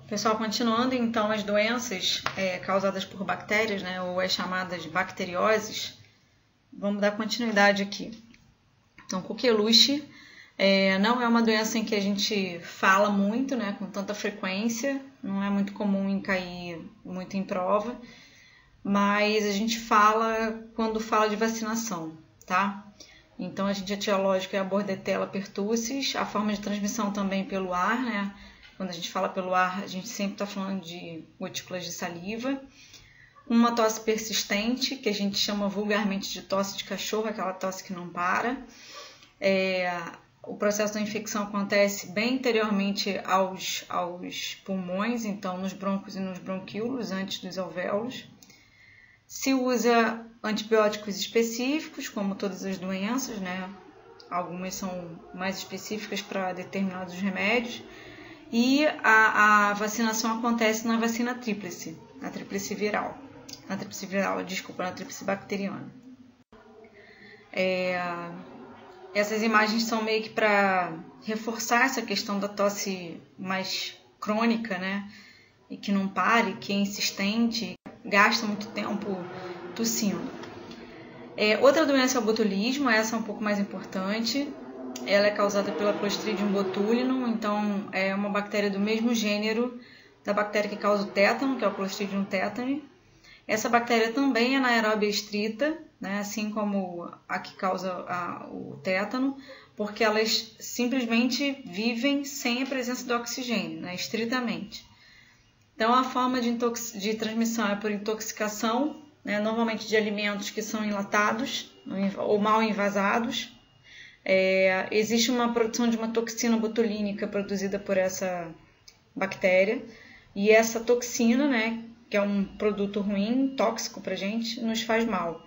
Pessoal, continuando então as doenças causadas por bactérias, né, ou as chamadas bacterioses, vamos dar continuidade aqui. Então, coqueluche não é uma doença em que a gente fala muito, né, com tanta frequência, não é muito comum em cair muito em prova, mas a gente fala quando fala de vacinação, tá? Então, a agente etiológico é a Bordetella pertussis, a forma de transmissão também pelo ar, né? Quando a gente fala pelo ar, a gente sempre está falando de gotículas de saliva. Uma tosse persistente, que a gente chama vulgarmente de tosse de cachorro, aquela tosse que não para. O processo da infecção acontece bem anteriormente aos pulmões, então nos brônquios e nos bronquíolos, antes dos alvéolos. Se usa antibióticos específicos, como todas as doenças, né? Algumas são mais específicas para determinados remédios. E a vacinação acontece na vacina tríplice, na tríplice bacteriana. Essas imagens são meio que para reforçar essa questão da tosse mais crônica, né? E que não pare, que é insistente, gasta muito tempo tossindo. Outra doença é o botulismo, essa é um pouco mais importante. Ela é causada pela Clostridium botulinum, então é uma bactéria do mesmo gênero da bactéria que causa o tétano, que é o Clostridium tetani. Essa bactéria também é anaeróbia estrita, né, assim como a que causa o tétano, porque elas simplesmente vivem sem a presença do oxigênio, né, estritamente. Então a forma de transmissão é por intoxicação, né, normalmente de alimentos que são enlatados ou mal envasados. Existe uma produção de uma toxina botulínica produzida por essa bactéria, e essa toxina, né, que é um produto ruim, tóxico para a gente, nos faz mal.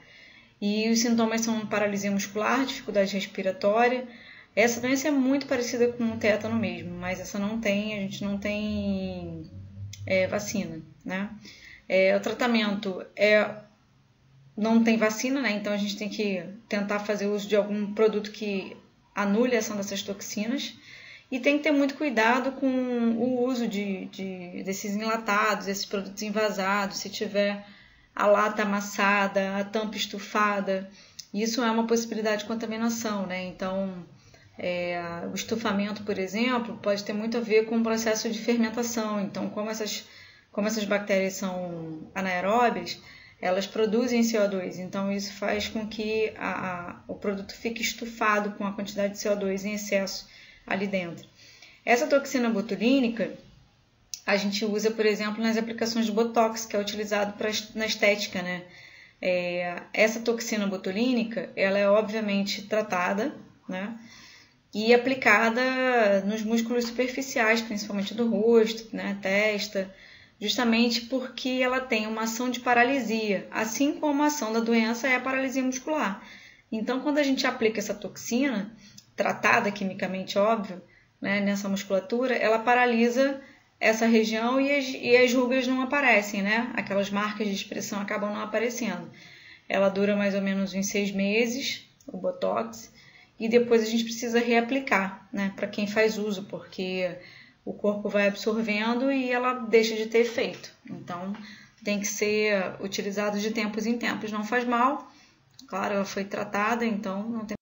E os sintomas são paralisia muscular, dificuldade respiratória. Essa doença é muito parecida com o tétano mesmo, mas essa a gente não tem vacina, né? O tratamento não tem vacina, né? Então a gente tem que tentar fazer uso de algum produto que anule a ação dessas toxinas, e tem que ter muito cuidado com o uso desses enlatados, desses produtos envasados, se tiver a lata amassada, a tampa estufada, isso é uma possibilidade de contaminação, né? Então o estufamento, por exemplo, pode ter muito a ver com o processo de fermentação. Então, como essas bactérias são anaeróbias, elas produzem CO2, então isso faz com que o produto fique estufado com a quantidade de CO2 em excesso ali dentro. Essa toxina botulínica a gente usa, por exemplo, nas aplicações de Botox, que é utilizado na estética, né? Essa toxina botulínica, ela é obviamente tratada, né? E aplicada nos músculos superficiais, principalmente do rosto, né? Testa, justamente porque ela tem uma ação de paralisia, assim como a ação da doença é a paralisia muscular. Então, quando a gente aplica essa toxina, tratada quimicamente, óbvio, né, nessa musculatura, ela paralisa essa região e as rugas não aparecem, né? Aquelas marcas de expressão acabam não aparecendo. Ela dura mais ou menos uns 6 meses, o Botox, e depois a gente precisa reaplicar, né, para quem faz uso, porque o corpo vai absorvendo e ela deixa de ter efeito. Então, tem que ser utilizado de tempos em tempos. Não faz mal, claro, ela foi tratada, então não tem.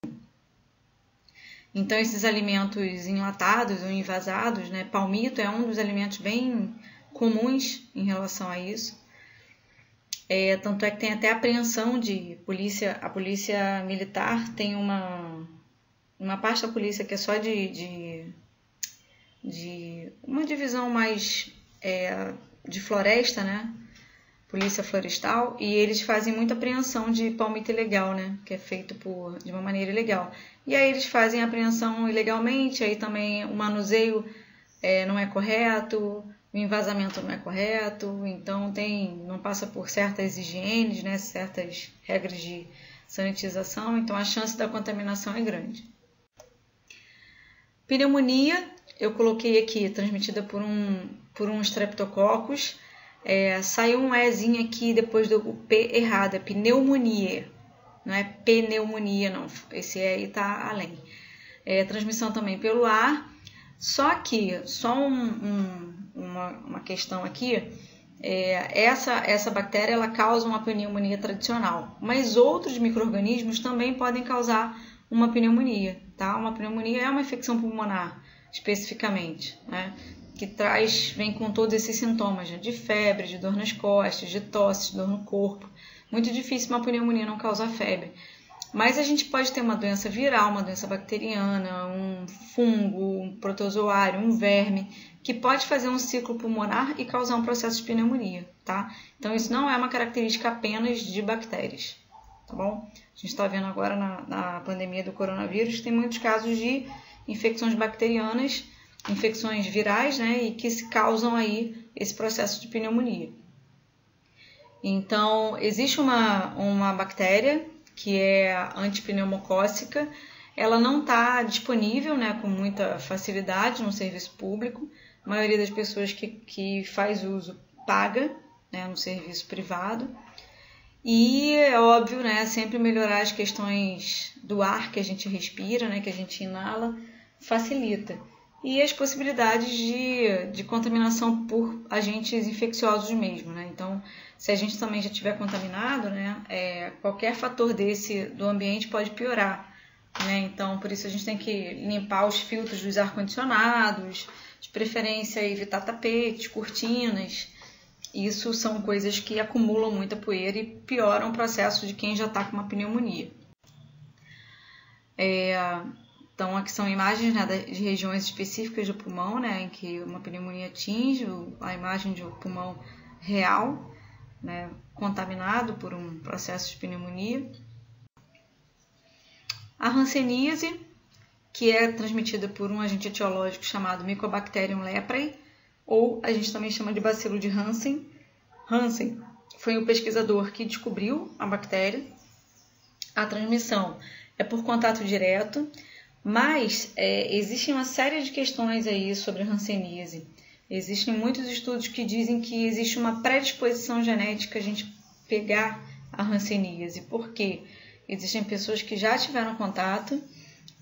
Então, esses alimentos enlatados ou envasados, né, palmito é um dos alimentos bem comuns em relação a isso. Tanto é que tem até apreensão de polícia. A polícia militar tem uma parte da polícia que é só de uma divisão mais de floresta, né? Polícia florestal, e eles fazem muita apreensão de palmito ilegal, né? Que é feito de uma maneira ilegal. E aí eles fazem a apreensão ilegalmente, aí também o manuseio não é correto, o envasamento não é correto, então não passa por certas higienes, né? Certas regras de sanitização, então a chance da contaminação é grande. Pneumonia, eu coloquei aqui, transmitida por um Streptococcus. Saiu um Ezinho aqui depois do P errado, é pneumonia, não é pneumonia não, esse E aí está além. Transmissão também pelo ar, só que, só um uma questão aqui, essa bactéria ela causa uma pneumonia tradicional, mas outros micro-organismos também podem causar uma pneumonia, tá? Uma pneumonia é uma infecção pulmonar, especificamente, né? Que vem com todos esses sintomas, né? De febre, de dor nas costas, de tosse, de dor no corpo. Muito difícil uma pneumonia não causar febre. Mas a gente pode ter uma doença viral, uma doença bacteriana, um fungo, um protozoário, um verme, que pode fazer um ciclo pulmonar e causar um processo de pneumonia, tá? Então isso não é uma característica apenas de bactérias, tá bom? A gente está vendo agora na pandemia do coronavírus, tem muitos casos de infecções bacterianas, infecções virais, né? E que causam aí esse processo de pneumonia. Então, existe uma bactéria que é a antipneumocócica, ela não está disponível, né, com muita facilidade no serviço público. A maioria das pessoas que faz uso paga, né, no serviço privado. E é óbvio, né, sempre melhorar as questões do ar que a gente respira, né, que a gente inala, facilita. E as possibilidades de contaminação por agentes infecciosos mesmo, né? Então, se a gente também já estiver contaminado, né, qualquer fator desse do ambiente pode piorar, né? Então, por isso a gente tem que limpar os filtros dos ar-condicionados, de preferência evitar tapetes, cortinas. Isso são coisas que acumulam muita poeira e pioram o processo de quem já está com uma pneumonia. Então, aqui são imagens, né, de regiões específicas do pulmão, né, em que uma pneumonia atinge, a imagem de um pulmão real, né, contaminado por um processo de pneumonia. A hanseníase, que é transmitida por um agente etiológico chamado Mycobacterium leprae, ou a gente também chama de bacilo de Hansen. Hansen foi o pesquisador que descobriu a bactéria. A transmissão é por contato direto, mas existe uma série de questões aí sobre a hanseníase. Existem muitos estudos que dizem que existe uma predisposição genética a gente pegar a hanseníase. Por quê? Existem pessoas que já tiveram contato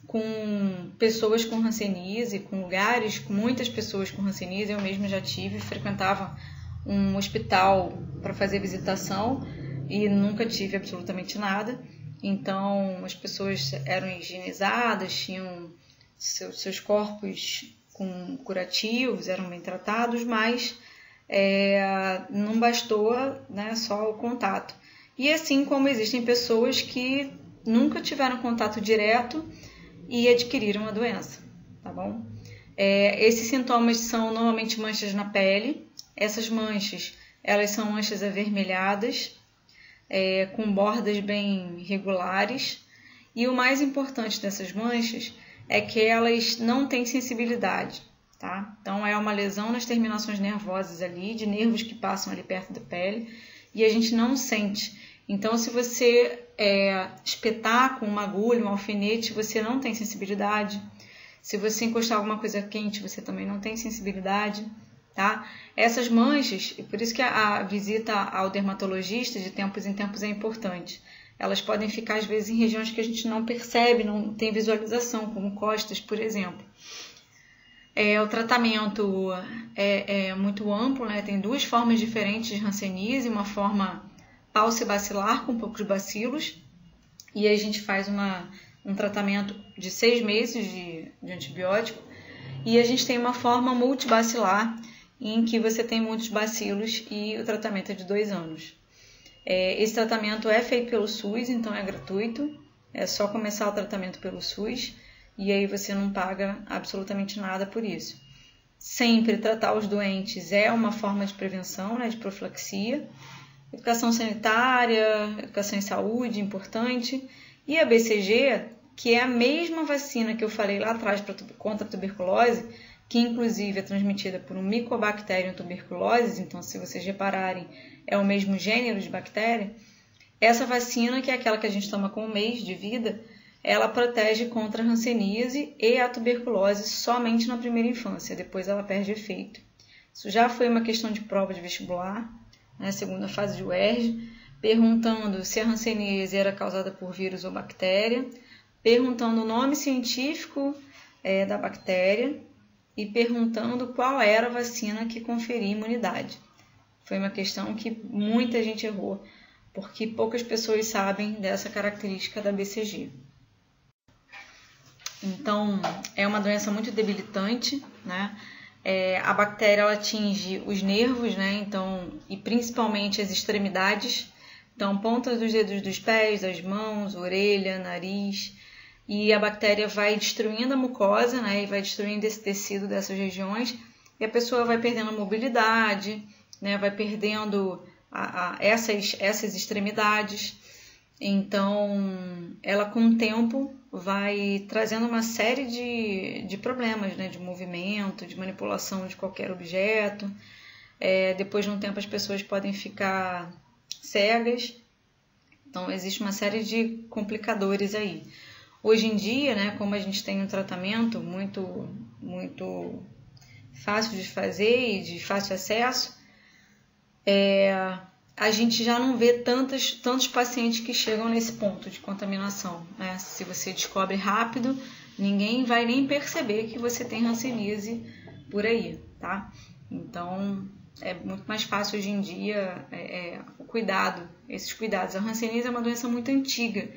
com pessoas com hanseníase, com lugares, com muitas pessoas com hanseníase. Eu mesma já frequentava um hospital para fazer visitação e nunca tive absolutamente nada. Então, as pessoas eram higienizadas, tinham seus corpos com curativos, eram bem tratados, mas não bastou, né, só o contato. E assim como existem pessoas que nunca tiveram contato direto e adquiriram a doença, tá bom? Esses sintomas são normalmente manchas na pele. Essas manchas, elas são manchas avermelhadas, com bordas bem regulares. E o mais importante dessas manchas é que elas não têm sensibilidade, tá? Então, é uma lesão nas terminações nervosas ali, de nervos que passam ali perto da pele, e a gente não sente. Então, se você espetar com uma agulha, um alfinete, você não tem sensibilidade. Se você encostar alguma coisa quente, você também não tem sensibilidade, tá? Essas manchas, e por isso que a visita ao dermatologista de tempos em tempos é importante. Elas podem ficar, às vezes, em regiões que a gente não percebe, não tem visualização, como costas, por exemplo. O tratamento é muito amplo, né? Tem duas formas diferentes de hanseníase, uma forma paucibacilar com poucos bacilos, e aí a gente faz um tratamento de 6 meses de antibiótico, e a gente tem uma forma multibacilar, em que você tem muitos bacilos e o tratamento é de 2 anos. Esse tratamento é feito pelo SUS, então é gratuito, é só começar o tratamento pelo SUS, e aí você não paga absolutamente nada por isso. Sempre tratar os doentes é uma forma de prevenção, né, de profilaxia. Educação sanitária, educação em saúde, importante. E a BCG, que é a mesma vacina que eu falei lá atrás contra a tuberculose, que inclusive é transmitida por um Mycobacterium tuberculosis, então se vocês repararem, é o mesmo gênero de bactéria. Essa vacina, que é aquela que a gente toma com 1 mês de vida, ela protege contra a hanseníase e a tuberculose somente na primeira infância, depois ela perde efeito. Isso já foi uma questão de prova de vestibular, na segunda fase de UERJ, perguntando se a hanseníase era causada por vírus ou bactéria, perguntando o nome científico da bactéria, e perguntando qual era a vacina que conferia imunidade. Foi uma questão que muita gente errou, porque poucas pessoas sabem dessa característica da BCG. Então, é uma doença muito debilitante, né? A bactéria ela atinge os nervos, né? Então, e principalmente as extremidades, então pontas dos dedos dos pés, das mãos, orelha, nariz, e a bactéria vai destruindo a mucosa, né? E vai destruindo esse tecido dessas regiões, e a pessoa vai perdendo a mobilidade, né? Vai perdendo essas extremidades. Então, ela com o tempo vai trazendo uma série de problemas, né? De movimento, de manipulação de qualquer objeto. Depois de um tempo as pessoas podem ficar cegas. Então, existe uma série de complicadores aí. Hoje em dia, né, como a gente tem um tratamento muito fácil de fazer e de fácil acesso, a gente já não vê tantos pacientes que chegam nesse ponto de contaminação, né? Se você descobre rápido, ninguém vai nem perceber que você tem hanseníase por aí, tá? Então, é muito mais fácil hoje em dia esses cuidados. A hanseníase é uma doença muito antiga.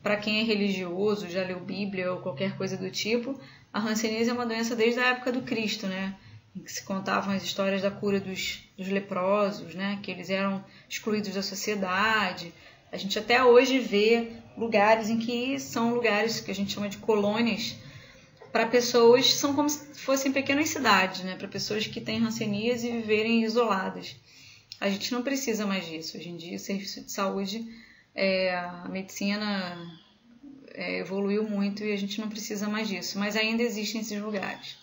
Para quem é religioso, já leu Bíblia ou qualquer coisa do tipo, a hanseníase é uma doença desde a época do Cristo, né? Em que se contavam as histórias da cura dos leprosos, né? Que eles eram excluídos da sociedade. A gente até hoje vê lugares em que são lugares que a gente chama de colônias para pessoas, são como se fossem pequenas cidades, né? Para pessoas que têm hanseníase e viverem isoladas. A gente não precisa mais disso. Hoje em dia o serviço de saúde, a medicina evoluiu muito e a gente não precisa mais disso, mas ainda existem esses lugares.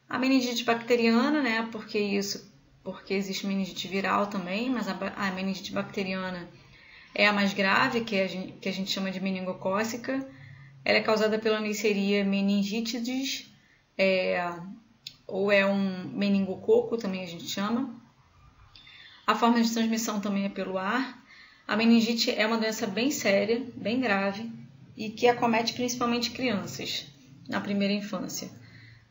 A meningite bacteriana, né, porque existe meningite viral também, mas a meningite bacteriana é a mais grave, que a gente chama de meningocócica. Ela é causada pela Neisseria meningitidis, ou é um meningococo, também a gente chama. A forma de transmissão também é pelo ar. A meningite é uma doença bem séria, bem grave, e que acomete principalmente crianças na primeira infância.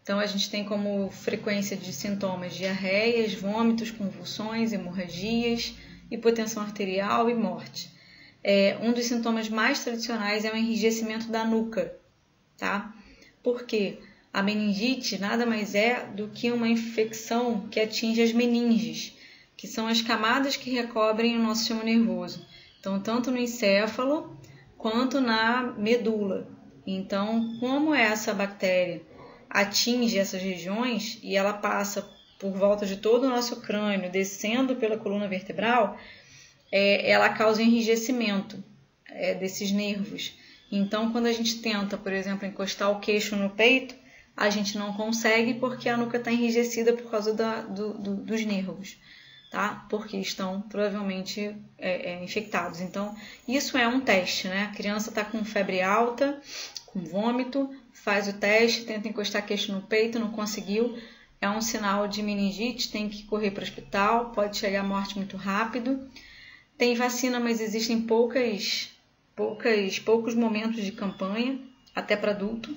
Então, a gente tem como frequência de sintomas diarreias, vômitos, convulsões, hemorragias, hipotensão arterial e morte. Um dos sintomas mais tradicionais é o enrijecimento da nuca, tá? Por quê? A meningite nada mais é do que uma infecção que atinge as meninges, que são as camadas que recobrem o nosso sistema nervoso. Então, tanto no encéfalo quanto na medula. Então, como essa bactéria atinge essas regiões e ela passa por volta de todo o nosso crânio, descendo pela coluna vertebral, ela causa enrijecimento desses nervos. Então, quando a gente tenta, por exemplo, encostar o queixo no peito, a gente não consegue porque a nuca está enrijecida por causa dos nervos, tá? Porque estão provavelmente infectados. Então, isso é um teste, né? A criança está com febre alta, com vômito, faz o teste, tenta encostar queixo no peito, não conseguiu, é um sinal de meningite, tem que correr para o hospital, pode chegar à morte muito rápido. Tem vacina, mas existem poucos momentos de campanha, até para adulto.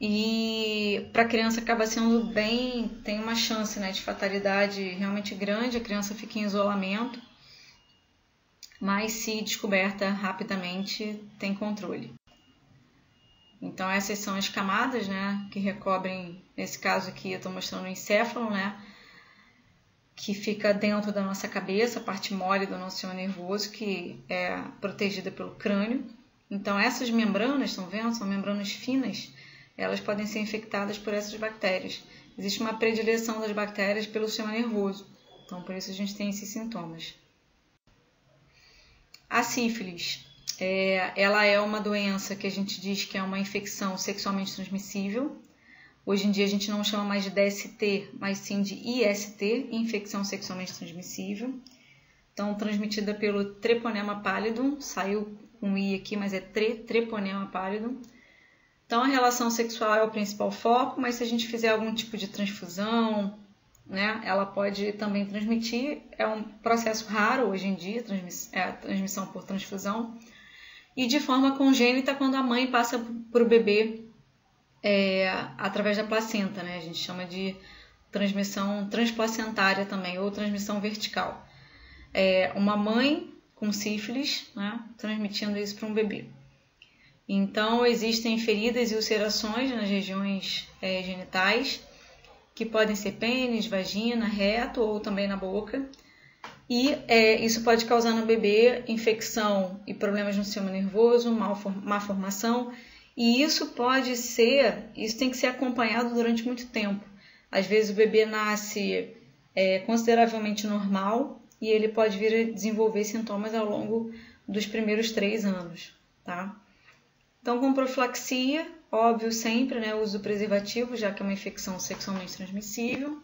E para a criança acaba sendo tem uma chance, né, de fatalidade realmente grande, a criança fica em isolamento, mas se descoberta rapidamente tem controle. Então essas são as camadas, né, que recobrem, nesse caso aqui eu estou mostrando o encéfalo, né, que fica dentro da nossa cabeça, a parte mole do nosso sistema nervoso, que é protegida pelo crânio. Então essas membranas, estão vendo? São membranas finas, elas podem ser infectadas por essas bactérias. Existe uma predileção das bactérias pelo sistema nervoso, então por isso a gente tem esses sintomas. A sífilis, ela é uma doença que a gente diz que é uma infecção sexualmente transmissível. Hoje em dia a gente não chama mais de DST, mas sim de IST, infecção sexualmente transmissível. Então, transmitida pelo Treponema pallidum, saiu com I aqui, mas é Treponema pallidum. Então, a relação sexual é o principal foco, mas se a gente fizer algum tipo de transfusão, né, ela pode também transmitir. É um processo raro hoje em dia, a transmissão por transfusão. E de forma congênita, quando a mãe passa para o bebê através da placenta, né? A gente chama de transmissão transplacentária também, ou transmissão vertical. Uma mãe com sífilis, né, transmitindo isso para um bebê. Então, existem feridas e ulcerações nas regiões genitais, que podem ser pênis, vagina, reto ou também na boca. E isso pode causar no bebê infecção e problemas no sistema nervoso, má formação. E isso tem que ser acompanhado durante muito tempo. Às vezes o bebê nasce consideravelmente normal e ele pode vir a desenvolver sintomas ao longo dos primeiros 3 anos, tá? Então, com profilaxia, óbvio sempre, né, o uso do preservativo, já que é uma infecção sexualmente transmissível.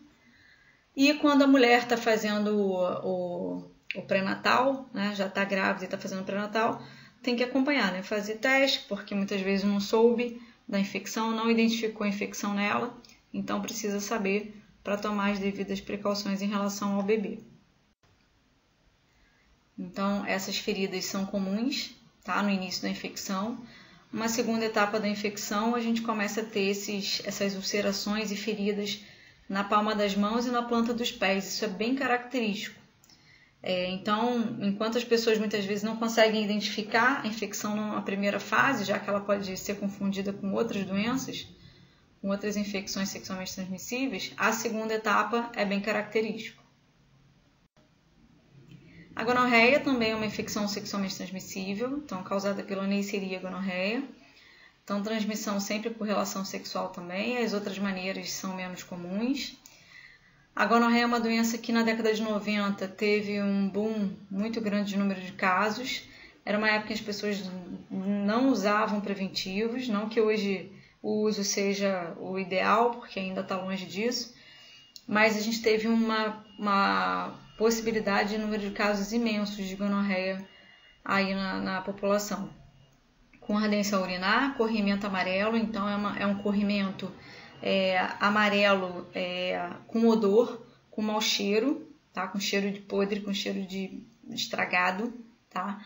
E quando a mulher está fazendo o pré-natal, né, já está grávida e está fazendo o pré-natal, tem que acompanhar, né, fazer teste, porque muitas vezes não soube da infecção, não identificou a infecção nela, então precisa saber para tomar as devidas precauções em relação ao bebê. Então, essas feridas são comuns, tá, no início da infecção. Uma segunda etapa da infecção, a gente começa a ter essas ulcerações e feridas na palma das mãos e na planta dos pés. Isso é bem característico. Então, enquanto as pessoas muitas vezes não conseguem identificar a infecção numa primeira fase, já que ela pode ser confundida com outras doenças, com outras infecções sexualmente transmissíveis, a segunda etapa é bem característico. A gonorreia também é uma infecção sexualmente transmissível, então causada pela Neisseria gonorreia. Então, transmissão sempre por relação sexual também, as outras maneiras são menos comuns. A gonorreia é uma doença que na década de 90 teve um boom muito grande de número de casos. Era uma época que as pessoas não usavam preventivos, não que hoje o uso seja o ideal, porque ainda está longe disso, mas a gente teve uma possibilidade de número de casos imensos de gonorreia aí na população. Com ardência urinar, corrimento amarelo, então é um corrimento amarelo com odor, com mau cheiro, tá? Com cheiro de podre, com cheiro de estragado, tá?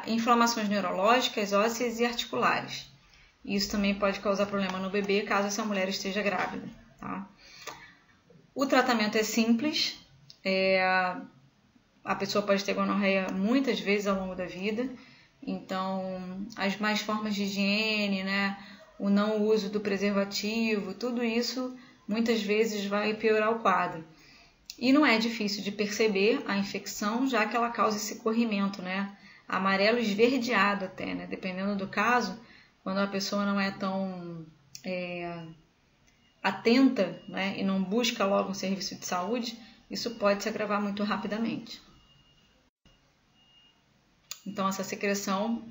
Inflamações neurológicas, ósseas e articulares. Isso também pode causar problema no bebê caso essa mulher esteja grávida, tá? O tratamento é simples, a pessoa pode ter gonorreia muitas vezes ao longo da vida, então as mais formas de higiene, né, o não uso do preservativo, tudo isso muitas vezes vai piorar o quadro. E não é difícil de perceber a infecção, já que ela causa esse corrimento, né, amarelo esverdeado até, né, dependendo do caso, quando a pessoa não é tão atenta, né, e não busca logo um serviço de saúde, isso pode se agravar muito rapidamente. Então, essa secreção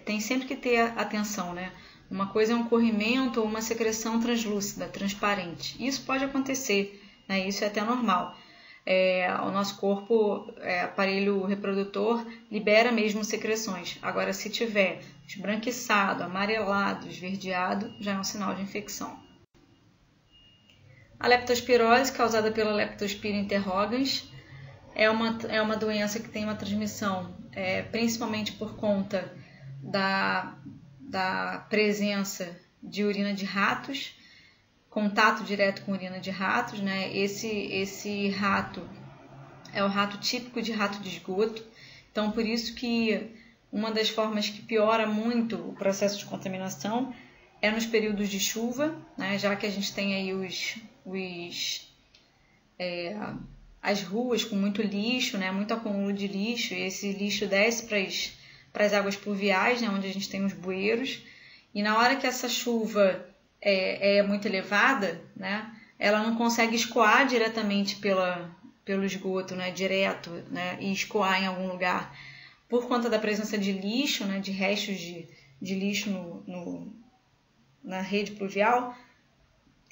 tem sempre que ter atenção, né? Uma coisa é um corrimento ou uma secreção translúcida, transparente. Isso pode acontecer, né? Isso é até normal. O nosso corpo, aparelho reprodutor, libera mesmo secreções. Agora, se tiver esbranquiçado, amarelado, esverdeado, já é um sinal de infecção. A leptospirose, causada pela Leptospira interrogans, é uma doença que tem uma transmissão principalmente por conta da presença de urina de ratos, contato direto com urina de ratos, né? Esse rato é o rato típico de rato de esgoto, então por isso que uma das formas que piora muito o processo de contaminação é nos períodos de chuva, né? Já que a gente tem aí as ruas com muito lixo, né? Muito acúmulo de lixo, e esse lixo desce para as águas pluviais, né? Onde a gente tem os bueiros, e na hora que essa chuva é muito elevada, né? Ela não consegue escoar diretamente pelo esgoto, né? Direto, né? E escoar em algum lugar, por conta da presença de lixo, né? De restos de lixo na rede pluvial.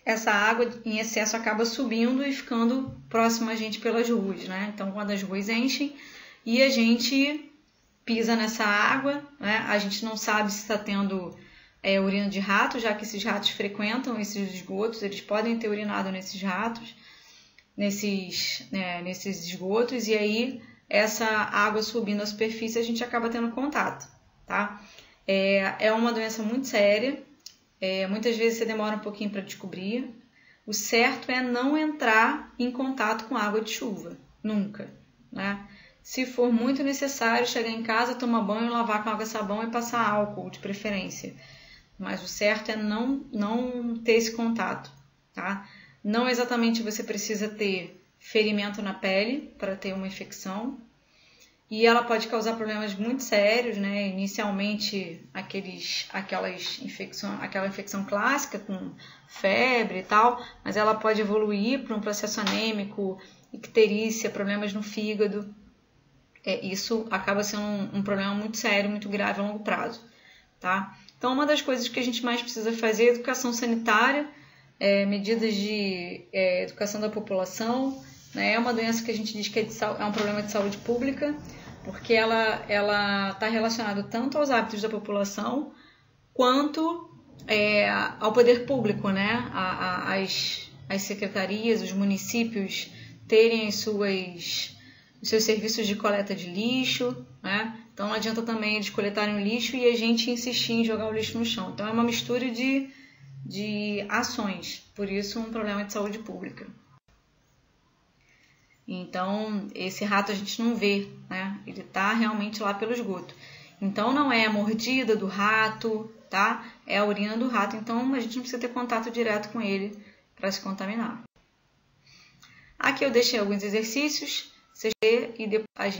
Essa água em excesso acaba subindo e ficando próximo a gente pelas ruas, né? Então, quando as ruas enchem e a gente pisa nessa água, né? A gente não sabe se está tendo urina de rato, já que esses ratos frequentam esses esgotos, eles podem ter urinado nesses ratos, nesses esgotos, e aí essa água subindo à superfície a gente acaba tendo contato, tá? É uma doença muito séria. muitas vezes você demora um pouquinho para descobrir. O certo é não entrar em contato com água de chuva, nunca, né? Se for muito necessário, chegar em casa, tomar banho, lavar com água e sabão e passar álcool, de preferência. Mas o certo é não ter esse contato, tá? Não exatamente você precisa ter ferimento na pele para ter uma infecção. E ela pode causar problemas muito sérios, né? Inicialmente aquela infecção clássica com febre e tal, mas ela pode evoluir para um processo anêmico, icterícia, problemas no fígado. Isso acaba sendo um problema muito sério, muito grave a longo prazo, tá? Então, uma das coisas que a gente mais precisa fazer é educação sanitária, medidas de educação da população, né? É uma doença que a gente diz que é um problema de saúde pública, porque ela está relacionada tanto aos hábitos da população quanto ao poder público, né? As secretarias, os municípios terem os seus serviços de coleta de lixo, né? Então não adianta também eles coletarem o lixo e a gente insistir em jogar o lixo no chão. Então é uma mistura de ações, por isso um problema de saúde pública. Então esse rato a gente não vê, né? Ele está realmente lá pelo esgoto. Então não é a mordida do rato, tá? É a urina do rato, então a gente não precisa ter contato direto com ele para se contaminar. Aqui eu deixei alguns exercícios, e depois a gente